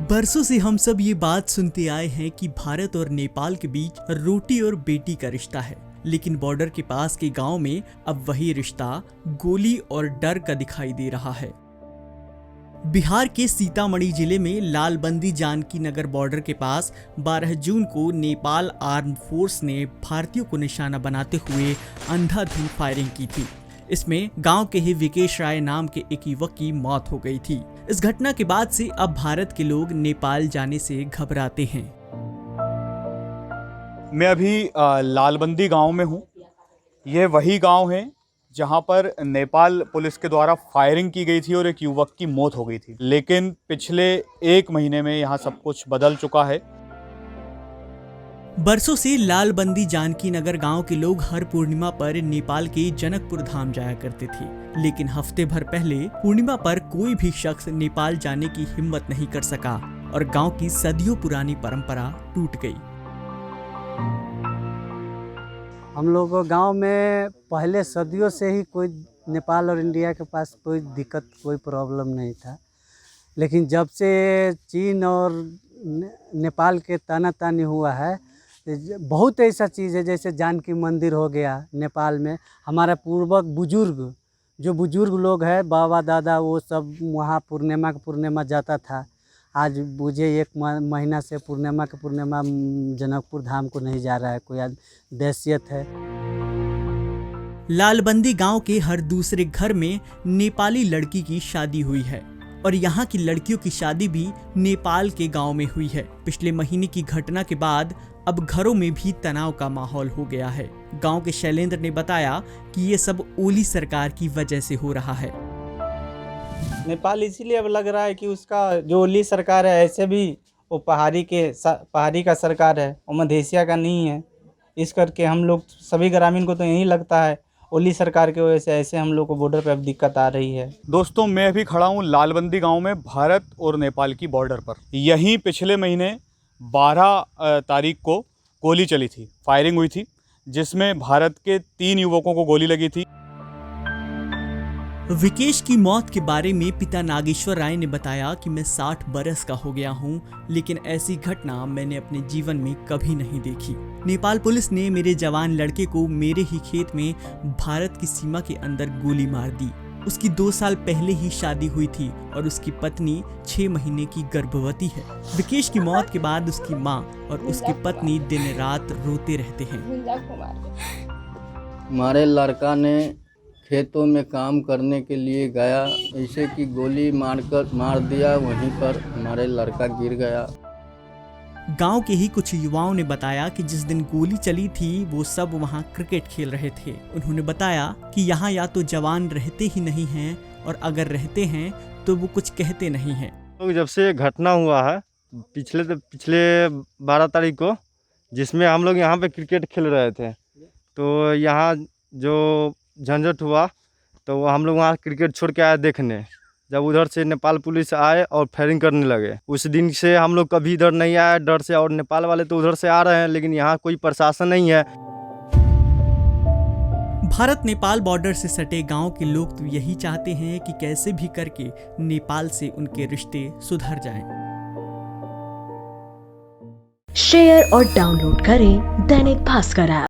बरसों से हम सब ये बात सुनते आए हैं कि भारत और नेपाल के बीच रोटी और बेटी का रिश्ता है, लेकिन बॉर्डर के पास के गांव में अब वही रिश्ता गोली और डर का दिखाई दे रहा है। बिहार के सीतामढ़ी जिले में लालबंदी जानकी नगर बॉर्डर के पास 12 जून को नेपाल आर्म फोर्स ने भारतीयों को निशाना बनाते हुए अंधाधुंध फायरिंग की थी। इसमें गांव के ही विकेश राय नाम के एक युवक की मौत हो गई थी। इस घटना के बाद से अब भारत के लोग नेपाल जाने से घबराते हैं। मैं अभी लालबंदी गांव में हूं। ये वही गांव है जहां पर नेपाल पुलिस के द्वारा फायरिंग की गई थी और एक युवक की मौत हो गई थी। लेकिन पिछले 1 महीने में यहां सब कुछ बदल चुका है। बरसों से लालबंदी जानकी नगर गांव के लोग हर पूर्णिमा पर नेपाल के जनकपुर धाम जाया करते थे, लेकिन हफ्ते भर पहले पूर्णिमा पर कोई भी शख्स नेपाल जाने की हिम्मत नहीं कर सका और गांव की सदियों पुरानी परंपरा टूट गई। हम लोगों गांव में पहले सदियों से ही कोई नेपाल और इंडिया के पास कोई दिक्कत कोई प्रॉब्लम नहीं था, लेकिन जब से चीन और नेपाल के तानातानी हुआ है, बहुत ऐसा चीज़ है जैसे जानकी मंदिर हो गया नेपाल में। हमारा पूर्वज बुजुर्ग लोग हैं, बाबा दादा, वो सब वहाँ पूर्णिमा जाता था। आज मुझे 1 महीना से पूर्णिमा जनकपुर धाम को नहीं जा रहा है। कोई दहशत है। लालबंदी गांव के हर दूसरे घर में नेपाली लड़की की शादी हुई है और यहाँ की लड़कियों की शादी भी नेपाल के गांव में हुई है। पिछले महीने की घटना के बाद अब घरों में भी तनाव का माहौल हो गया है। गांव के शैलेंद्र ने बताया कि ये सब ओली सरकार की वजह से हो रहा है। नेपाल इसीलिए अब लग रहा है कि उसका जो ओली सरकार है, ऐसे भी वो पहाड़ी का सरकार है, वो मधेसिया का नहीं है। इस करके हम लोग सभी ग्रामीण को तो यही लगता है ओली सरकार की वजह से ऐसे हम लोग को बॉर्डर पे अब दिक्कत आ रही है। दोस्तों, मैं अभी खड़ा हूँ लालबंदी गांव में, भारत और नेपाल की बॉर्डर पर। यहीं पिछले महीने 12 तारीख को गोली चली थी, फायरिंग हुई थी, जिसमें भारत के 3 युवकों को गोली लगी थी। विकेश की मौत के बारे में पिता नागेश्वर राय ने बताया कि मैं 60 बरस का हो गया हूं, लेकिन ऐसी घटना मैंने अपने जीवन में कभी नहीं देखी। नेपाल पुलिस ने मेरे जवान लड़के को मेरे ही खेत में भारत की सीमा के अंदर गोली मार दी। उसकी 2 साल पहले ही शादी हुई थी और उसकी पत्नी 6 महीने की गर्भवती है। विकेश की मौत के बाद उसकी माँ और उसकी पत्नी दिन रात रोते रहते हैं। हमारे लड़का ने खेतों में काम करने के लिए गया, ऐसे कि गोली मार दिया, वहीं पर हमारे लड़का गिर गया। गांव के ही कुछ युवाओं ने बताया कि जिस दिन गोली चली थी वो सब वहां क्रिकेट खेल रहे थे। उन्होंने बताया कि यहाँ या तो जवान रहते ही नहीं हैं और अगर रहते हैं तो वो कुछ कहते नहीं हैं। तो जब से घटना हुआ है पिछले 12 तारीख को, जिसमें हम लोग यहाँ पे क्रिकेट खेल रहे थे, तो यहाँ जो झंझट हुआ तो हम लोग वहाँ क्रिकेट छोड़ के आए देखने। जब उधर से नेपाल पुलिस आए और फायरिंग करने लगे, उस दिन से हम लोग कभी इधर नहीं आए डर से। और नेपाल वाले तो उधर से आ रहे हैं, लेकिन यहाँ कोई प्रशासन नहीं है। भारत नेपाल बॉर्डर से सटे गांव के लोग तो यही चाहते हैं कि कैसे भी करके नेपाल से उनके रिश्ते सुधर जाएं। शेयर और डाउनलोड करें दैनिक भास्कर ऐप।